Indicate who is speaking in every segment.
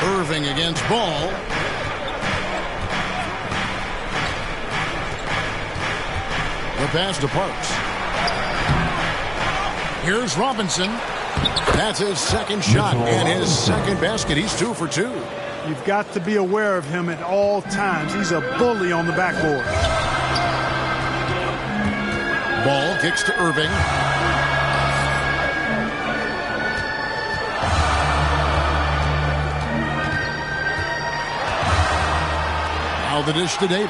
Speaker 1: Irving against Ball. The pass to Parks. Here's Robinson. That's his second shot and his second basket. He's 2 for 2.
Speaker 2: You've got to be aware of him at all times. He's a bully on the backboard.
Speaker 1: Ball kicks to Irving. Now the dish to Davis.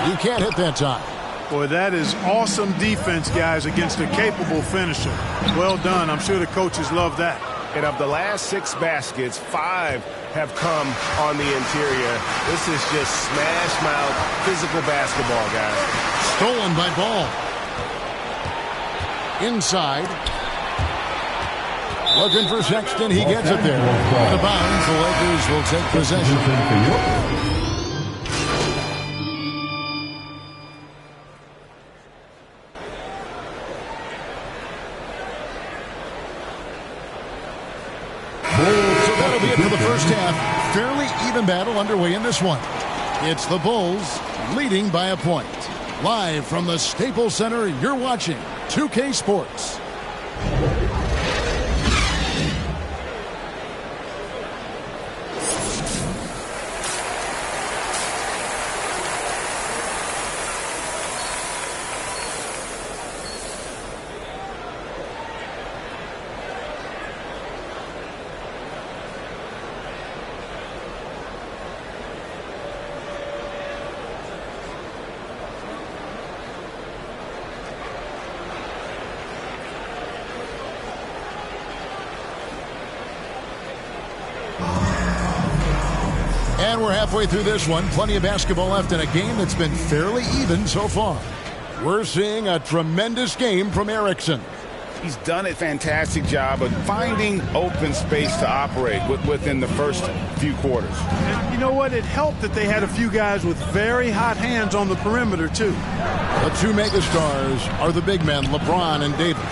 Speaker 1: You can't hit that time.
Speaker 2: Boy, that is awesome defense, guys, against a capable finisher. Well done. I'm sure the coaches love that.
Speaker 3: And of the last 6 baskets, 5 have come on the interior. This is just smash mouth physical basketball, guys.
Speaker 1: Stolen by Ball. Inside. Looking for Sexton. He gets it there. Out of bounds. The Lakers will take possession. For the first half, fairly even battle underway in this one. It's the Bulls leading by a point. Live from the Staples Center, you're watching 2K Sports. And we're halfway through this one. Plenty of basketball left in a game that's been fairly even so far. We're seeing a tremendous game from Erickson.
Speaker 4: He's done a fantastic job of finding open space to operate within the first few quarters.
Speaker 2: And you know what? It helped that they had a few guys with very hot hands on the perimeter, too.
Speaker 1: The 2 megastars are the big men, LeBron and Davis.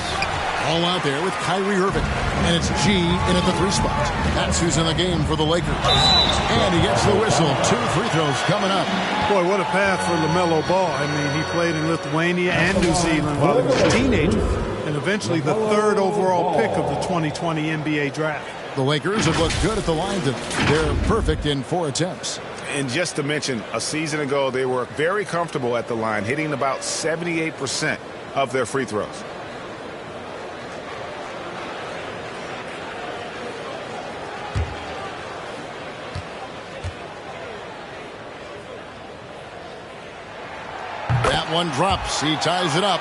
Speaker 1: All out there with Kyrie Irving. And it's G in at the 3 spot. That's who's in the game for the Lakers. And he gets the whistle. 2 free throws coming up.
Speaker 2: Boy, what a path for LaMelo Ball. I mean, he played in Lithuania and New Zealand while he was a teenager. And eventually the 3rd overall pick of the 2020 NBA draft.
Speaker 1: The Lakers have looked good at the line. They're perfect in 4 attempts.
Speaker 4: And just to mention, a season ago, they were very comfortable at the line, hitting about 78% of their free throws.
Speaker 1: That one drops. He ties it up.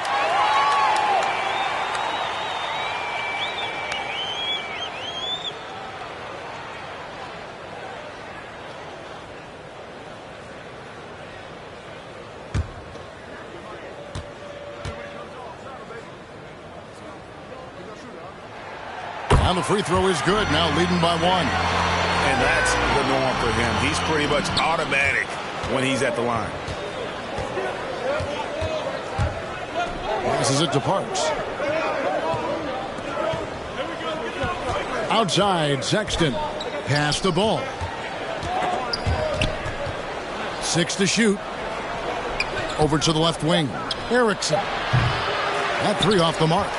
Speaker 1: And the free throw is good. Now leading by 1.
Speaker 4: And that's the norm for him. He's pretty much automatic when he's at the line.
Speaker 1: Passes it to Parks. Outside, Sexton. Pass the ball. 6 to shoot. Over to the left wing. Erickson. That 3 off the mark.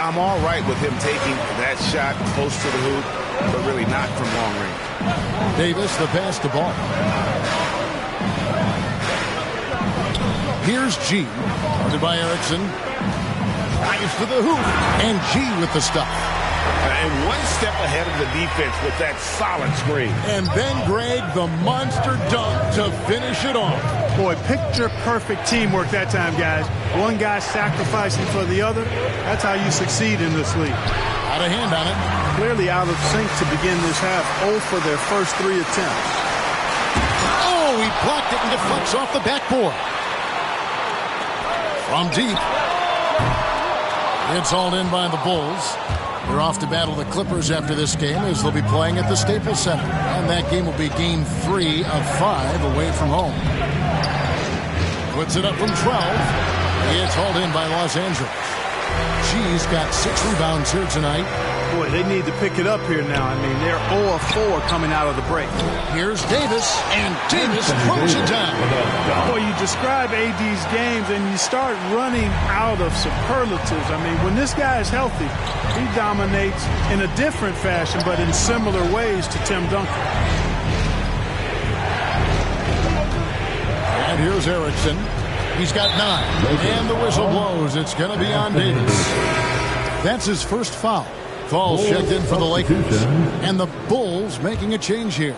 Speaker 4: I'm all right with him taking that shot close to the hoop, but really not from long range.
Speaker 1: Davis, the pass to Ball. Here's G. Guarded by Erickson. Drives to the hoop. And G with the stop.
Speaker 4: And one step ahead of the defense with that solid screen.
Speaker 1: And then Greg, the monster dunk to finish it off.
Speaker 2: Boy, picture-perfect teamwork that time, guys. One guy sacrificing for the other. That's how you succeed in this league.
Speaker 1: Out of hand on it.
Speaker 2: Clearly out of sync to begin this half. 0 for their first 3 attempts.
Speaker 1: Oh, he blocked it and deflects off the backboard. From deep. It's hauled in by the Bulls. They're off to battle the Clippers after this game as they'll be playing at the Staples Center. And that game will be game 3 of 5 away from home. Puts it up from 12. It's hauled in by Los Angeles. G's got 6 rebounds here tonight.
Speaker 2: Boy, they need to pick it up here now. I mean, they're 0 of 4 coming out of the break.
Speaker 1: Here's Davis, and Davis throws it down.
Speaker 2: Boy, you describe AD's games, and you start running out of superlatives. I mean, when this guy is healthy, he dominates in a different fashion, but in similar ways to Tim Duncan.
Speaker 1: And here's Erickson. He's got 9, and the whistle blows. It's going to be on Davis. That's his first foul. Falls checked in for the Lakers. And the Bulls making a change here.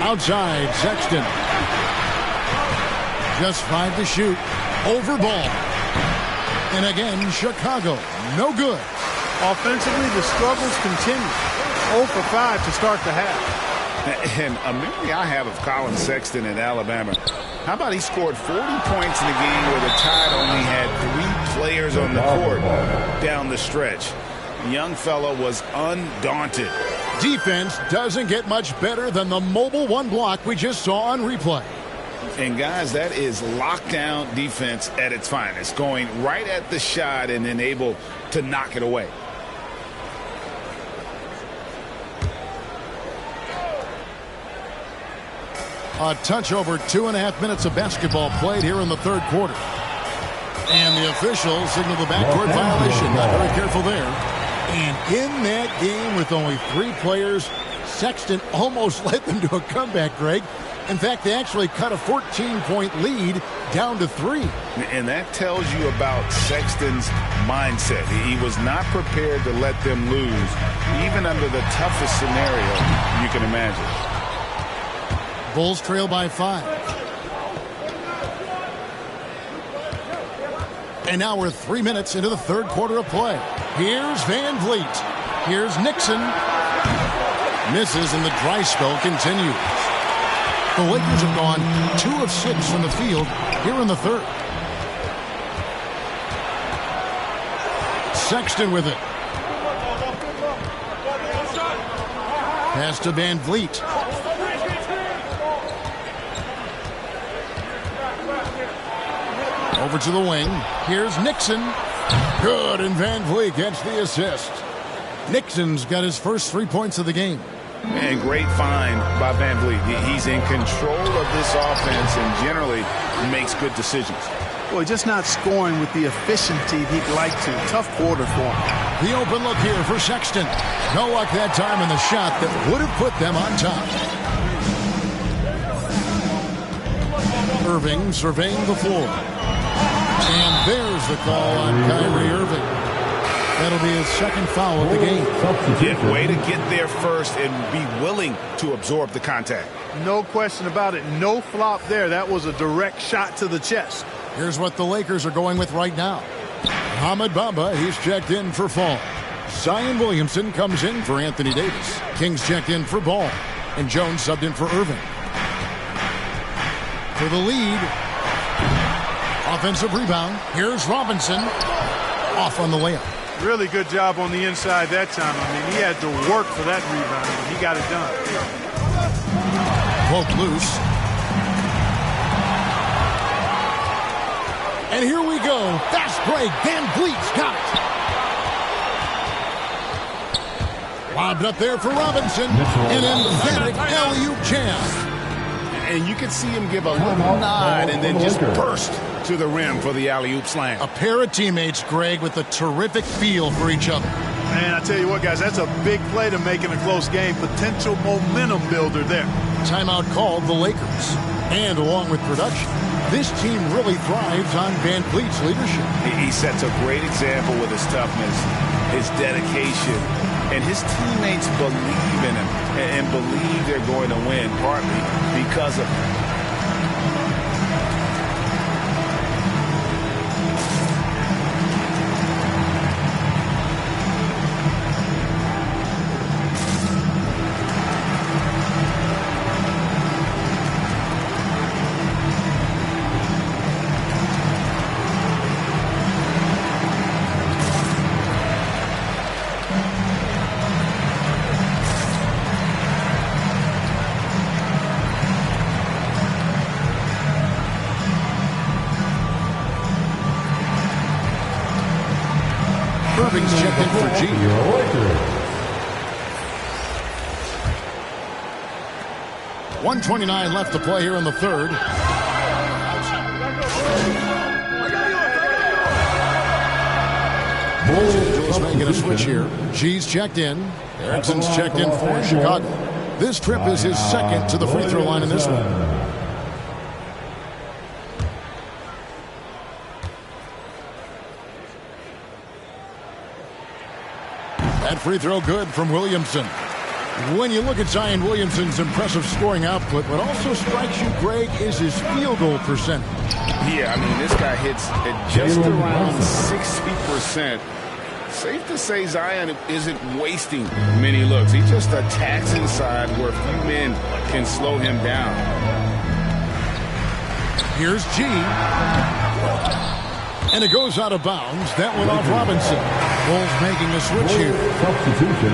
Speaker 1: Outside, Sexton. Just 5 to shoot. Over ball. And again, Chicago. No good.
Speaker 2: Offensively, the struggles continue. 0 for 5 to start the half.
Speaker 4: And a memory I have of Colin Sexton in Alabama. How about he scored 40 points in the game where the Tide only had 3 players on the court down the stretch. The young fella was undaunted.
Speaker 1: Defense doesn't get much better than the mobile 1 block we just saw on replay.
Speaker 4: And guys, that is lockdown defense at its finest, going right at the shot and then able to knock it away.
Speaker 1: A touch over 2.5 minutes of basketball played here in the third quarter. And the officials signal the backcourt violation. Not very careful there. And in that game with only 3 players, Sexton almost led them to a comeback, Greg. In fact, they actually cut a 14-point lead down to 3.
Speaker 4: And that tells you about Sexton's mindset. He was not prepared to let them lose, even under the toughest scenario you can imagine.
Speaker 1: Bulls trail by 5. And now we're 3 minutes into the third quarter of play. Here's Van Vliet. Here's Nixon. Misses, and the dry spell continues. The Lakers have gone 2 of 6 from the field here in the third. Sexton with it. Pass to Van Vliet. Over to the wing. Here's Nixon. Good, and Van Vliet gets the assist. Nixon's got his first 3 points of the game.
Speaker 4: And great find by Van Vliet. He's in control of this offense and generally makes good decisions.
Speaker 2: Boy, just not scoring with the efficiency he'd like to. Tough quarter for him.
Speaker 1: The open look here for Sexton. No luck that time in the shot that would have put them on top. Irving surveying the floor. And there's the call on Kyrie Irving. That'll be his second foul of the game.
Speaker 4: Yeah, way to get there first and be willing to absorb the contact.
Speaker 2: No question about it. No flop there. That was a direct shot to the chest.
Speaker 1: Here's what the Lakers are going with right now. Ahmed Bamba, he's checked in for Fall. Zion Williamson comes in for Anthony Davis. Kings checked in for Ball. And Jones subbed in for Irving. For the lead. Offensive rebound. Here's Robinson. Off on the layup.
Speaker 2: Really good job on the inside that time. I mean, he had to work for that rebound, but he got it done.
Speaker 1: Poke loose. And here we go. Fast break. Van Vliet's got it. Lobbed up there for Robinson. An emphatic alley-oop jam.
Speaker 4: And you can see him give a little nod and then just burst to the rim for the alley-oop slam.
Speaker 1: A pair of teammates, Greg, with a terrific feel for each other.
Speaker 2: Man, I tell you what, guys, that's a big play to make in a close game. Potential momentum builder there.
Speaker 1: Timeout called the Lakers. And along with production, this team really thrives on Van Vliet's leadership.
Speaker 4: He sets a great example with his toughness, his dedication, and his teammates believe in him and believe they're going to win, partly because of him.
Speaker 1: Irving's checked in for G. 1:29 left to play here in the third. Los Angeles making a switch here. G's checked in. Erickson's checked in for Chicago. This trip is his second to the free throw line in this one. That free throw good from Williamson. When you look at Zion Williamson's impressive scoring output, what also strikes you, Greg, is his field goal percentage.
Speaker 4: Yeah, I mean, this guy hits at just around 60%. Safe to say Zion isn't wasting many looks. He just attacks inside where few men can slow him down.
Speaker 1: Here's G. And it goes out of bounds. That went off Robinson. Bulls making a switch here.
Speaker 5: Substitution.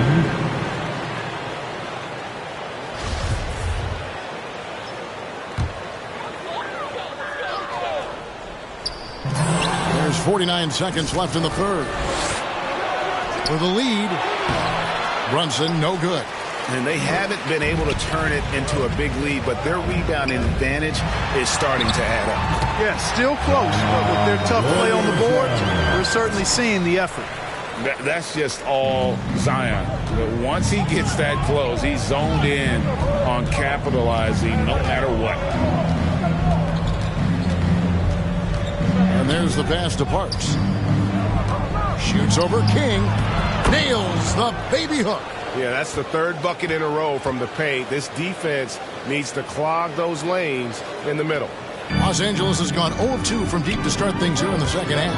Speaker 1: There's 49 seconds left in the third. For the lead, Brunson, no good.
Speaker 3: And they haven't been able to turn it into a big lead, but their rebounding advantage is starting to add up.
Speaker 2: Yeah, still close, but with their tough play on the board, we're certainly seeing the effort.
Speaker 4: That's just all Zion. But once he gets that close, he's zoned in on capitalizing no matter what.
Speaker 1: And there's the pass to Parks. Shoots over King. Nails the baby hook.
Speaker 3: Yeah, that's the third bucket in a row from the paint. This defense needs to clog those lanes in the middle.
Speaker 1: Los Angeles has gone 0 of 2 from deep to start things here in the second half.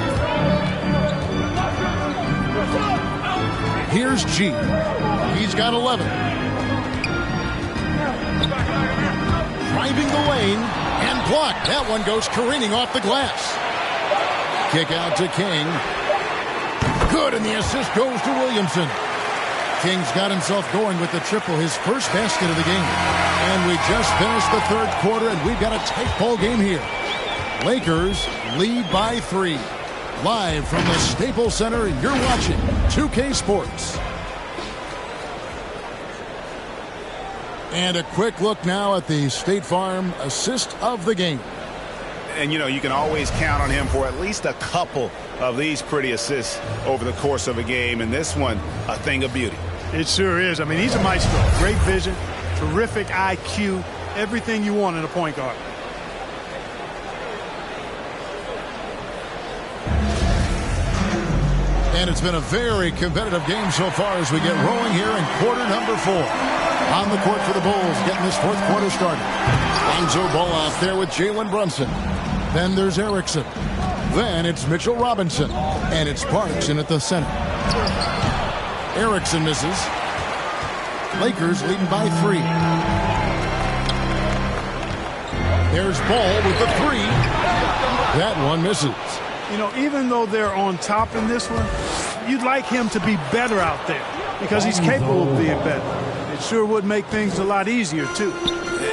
Speaker 1: Here's G. He's got 11. Driving the lane and blocked. That one goes careening off the glass. Kick out to King. Good, and the assist goes to Williamson. King's got himself going with the triple, his first basket of the game. And we just finished the third quarter, and we've got a tight ball game here. Lakers lead by 3. Live from the Staples Center, you're watching 2K Sports. And a quick look now at the State Farm assist of the game.
Speaker 3: And, you know, you can always count on him for at least a couple of these pretty assists over the course of a game. And this one, a thing of beauty.
Speaker 2: It sure is. I mean, he's a maestro. Great vision, terrific IQ, everything you want in a point guard.
Speaker 1: And it's been a very competitive game so far as we get rolling here in quarter number 4. On the court for the Bulls, getting this fourth quarter started. Lonzo Ball out there with Jalen Brunson. Then there's Erickson. Then it's Mitchell Robinson. And it's Parks in at the center. Erickson misses. Lakers leading by 3. There's Ball with the 3. That one misses.
Speaker 2: You know, even though they're on top in this one, you'd like him to be better out there because he's capable of being better. It sure would make things a lot easier, too.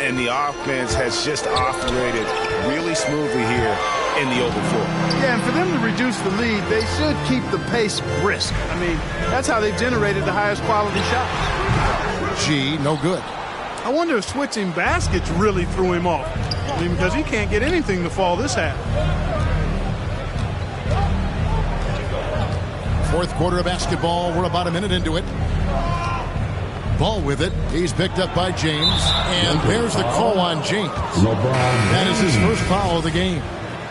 Speaker 3: And the offense has just operated really smoothly here in the open floor.
Speaker 2: Yeah, and for them to reduce the lead, they should keep the pace brisk. I mean, that's how they've generated the highest quality shot.
Speaker 1: G, no good.
Speaker 2: I wonder if switching baskets really threw him off. I mean, because he can't get anything to fall this half.
Speaker 1: Fourth quarter of basketball. We're about a minute into it. Ball with it. He's picked up by James. And there's the call on James. That is his first foul of the game.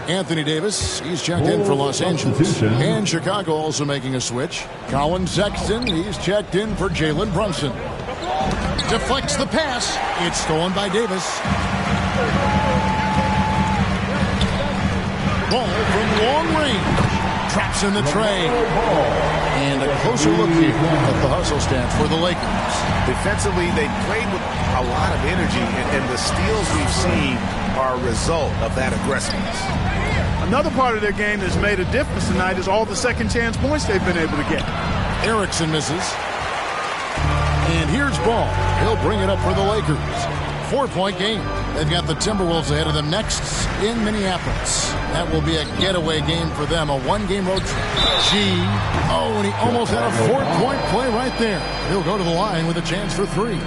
Speaker 1: Anthony Davis, he's checked in for Los Angeles. And Chicago also making a switch. Colin Sexton, he's checked in for Jalen Brunson. Deflects the pass. It's stolen by Davis. Ball from long range. Traps in the tray. And a closer look here at the hustle stats for the Lakers.
Speaker 3: Defensively, they played with a lot of energy, and the steals we've seen are a result of that aggressiveness.
Speaker 2: Another part of their game that's made a difference tonight is all the second chance points they've been able to get.
Speaker 1: Erickson misses. And here's Ball. He'll bring it up for the Lakers. 4-point game. They've got the Timberwolves ahead of them next in Minneapolis. That will be a getaway game for them, a one-game road trip. And he almost had a 4-point play right there. He'll go to the line with a chance for 3.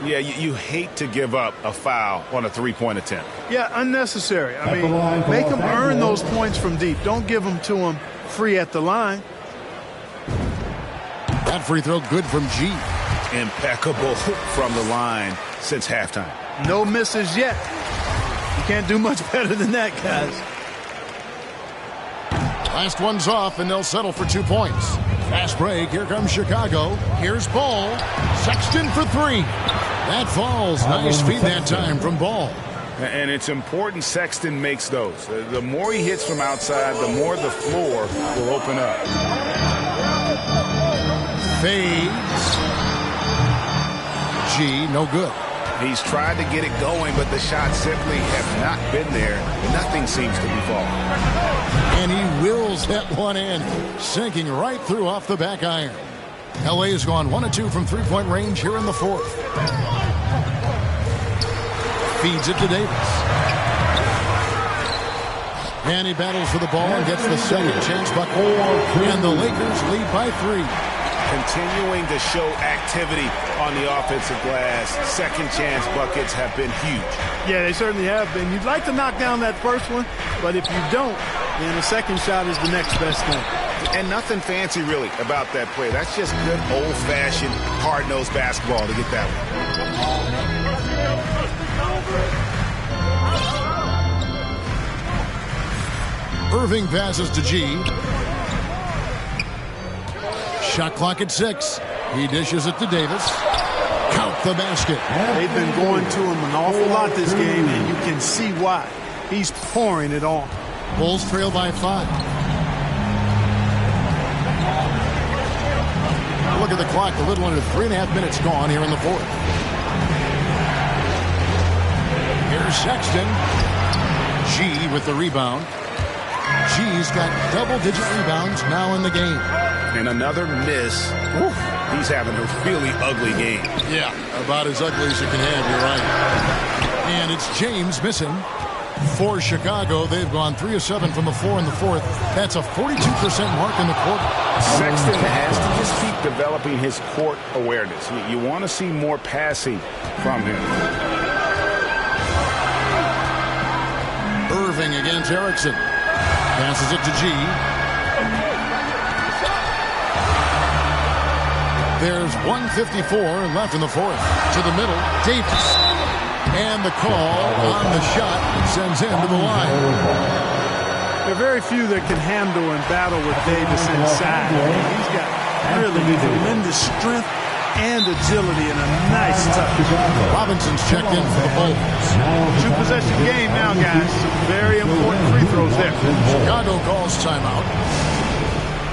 Speaker 3: Yeah, you hate to give up a foul on a three-point attempt.
Speaker 2: Yeah, unnecessary. I mean, make them earn those points from deep. Don't give them to them free at the line.
Speaker 1: That free throw good from G.
Speaker 3: Impeccable from the line since halftime.
Speaker 2: No misses yet. You can't do much better than that, guys.
Speaker 1: Last one's off, and they'll settle for 2 points. Fast break. Here comes Chicago. Here's Ball. Sexton for 3. That falls. Nice feed that time from Ball.
Speaker 3: And it's important Sexton makes those. The more he hits from outside, the more the floor will open up.
Speaker 1: Fades. G, no good.
Speaker 3: He's tried to get it going, but the shots simply have not been there. Nothing seems to be falling.
Speaker 1: And he wills that one in, sinking right through off the back iron. LA has gone 1 of 2 from three-point range here in the 4th. Feeds it to Davis. And he battles for the ball and gets the second chance bucket. And the Lakers lead by 3.
Speaker 3: Continuing to show activity on the offensive glass. Second chance buckets have been huge.
Speaker 2: Yeah, they certainly have been. You'd like to knock down that first one, but if you don't, then the second shot is the next best thing.
Speaker 3: And nothing fancy really about that play. That's just good old-fashioned hard-nosed basketball to get that
Speaker 1: one. Irving passes to G. Shot clock at 6. He dishes it to Davis. Count the basket.
Speaker 2: They've been going to him an awful lot this game, and you can see why. He's pouring it on.
Speaker 1: Bulls trail by 5. Look at the clock. A little under 3.5 minutes gone here in the 4th. Here's Sexton. G with the rebound. G's got double-digit rebounds now in the game.
Speaker 3: And another miss. Oof. He's having a really ugly game.
Speaker 1: Yeah, about as ugly as you can have, you're right. And it's James missing for Chicago. They've gone 3 of 7 from the floor in the 4th. That's a 42% mark in the quarter.
Speaker 3: Sexton has to just keep developing his court awareness. You want to see more passing from him.
Speaker 1: Irving against Erickson. Passes it to G. There's 1:54 left in the 4th. To the middle, Davis. And the call on the shot sends him to the line.
Speaker 2: There are very few that can handle and battle with Davis inside. He's got really tremendous strength and agility and a nice touch.
Speaker 1: Robinson's checked in for the Bulls.
Speaker 2: 2-possession game now, guys. Some very important free throws there.
Speaker 1: Chicago calls timeout.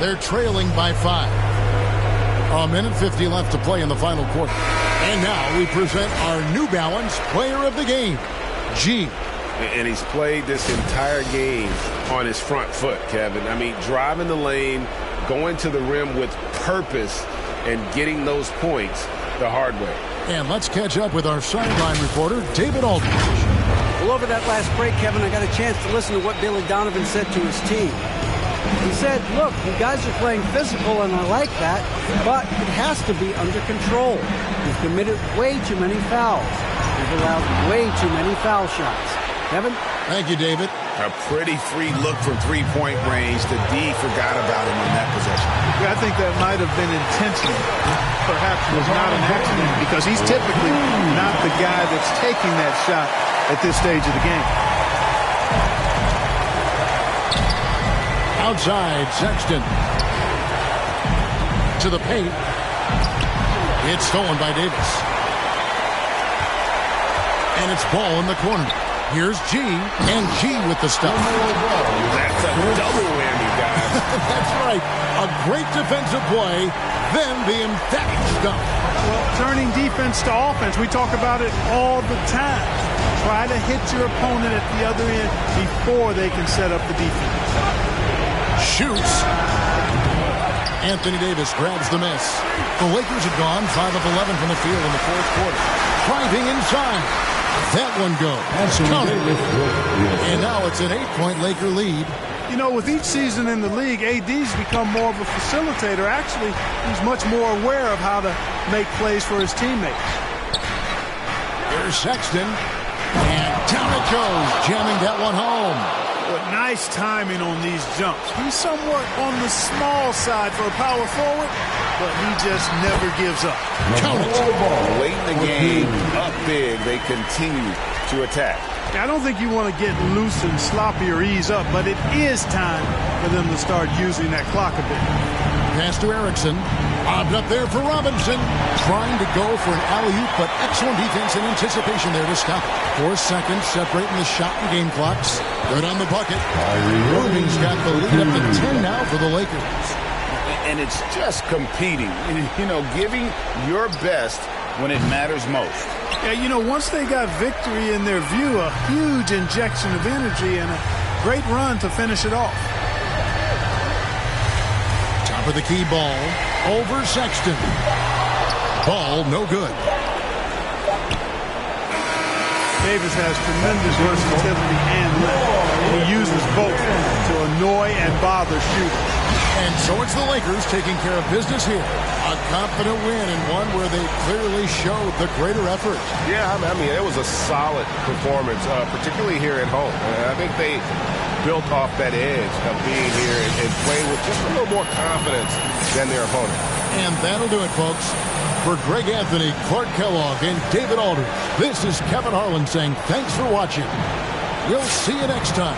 Speaker 1: They're trailing by 5. A minute 50 left to play in the final quarter. And now we present our New Balance player of the game, G.
Speaker 3: And he's played this entire game on his front foot, Kevin. I mean, driving the lane, going to the rim with purpose, and getting those points the hard way.
Speaker 1: And let's catch up with our sideline reporter, David Aldridge.
Speaker 5: Well, over that last break, Kevin, I got a chance to listen to what Billy Donovan said to his team. He said, look, you guys are playing physical, and I like that, but it has to be under control. You've committed way too many fouls. You've allowed way too many foul shots. Kevin?
Speaker 1: Thank you, David.
Speaker 3: A pretty free look from three-point range. The D forgot about him on that possession.
Speaker 2: Yeah, I think that might have been intentional. Perhaps it was not an accident because he's typically not the guy that's taking that shot at this stage of the game.
Speaker 1: Outside, Sexton. To the paint. It's stolen by Davis. And it's Ball in the corner. Here's G, and G with the stuff.
Speaker 3: That's a double whammy, guys.
Speaker 1: That's right. A great defensive play, then the emphatic stuff.
Speaker 2: Well, turning defense to offense, we talk about it all the time. Try to hit your opponent at the other end before they can set up the defense.
Speaker 1: Shoots. Anthony Davis grabs the miss. The Lakers have gone 5 of 11 from the field in the 4th quarter. driving inside. That one goes. Counted. And now it's an 8-point Laker lead.
Speaker 2: You know, with each season in the league, AD's become more of a facilitator. Actually, he's much more aware of how to make plays for his teammates.
Speaker 1: Here's Sexton. And down it goes, jamming that one home.
Speaker 2: But nice timing on these jumps. He's somewhat on the small side for a power forward, but he just never gives up.
Speaker 1: Count it.
Speaker 4: Late in the game, up big, they continue to attack.
Speaker 2: I don't think you want to get loose and sloppy or ease up, but it is time for them to start using that clock a bit.
Speaker 1: Pass to Erickson. Lobbed up there for Robinson. Trying to go for an alley-oop, but excellent defense and anticipation there to stop it. 4 seconds separating the shot and game clocks. Good on the bucket. Irving's got the lead up to 10 now for the Lakers.
Speaker 4: And it's just competing, you know, giving your best when it matters most.
Speaker 2: Yeah, you know, once they got victory in their view, a huge injection of energy and a great run to finish it off.
Speaker 1: Top of the key ball over Sexton. Ball no good.
Speaker 2: Davis has tremendous versatility and length. He uses both to annoy and bother shooters.
Speaker 1: And so it's the Lakers taking care of business here. A confident win and one where they clearly showed the greater effort.
Speaker 3: Yeah, I mean, it was a solid performance, particularly here at home. I think they built off that edge of being here and playing with just a little more confidence than their opponent.
Speaker 1: And that'll do it, folks. For Greg Anthony, Clark Kellogg, and David Aldridge, this is Kevin Harlan saying thanks for watching. We'll see you next time.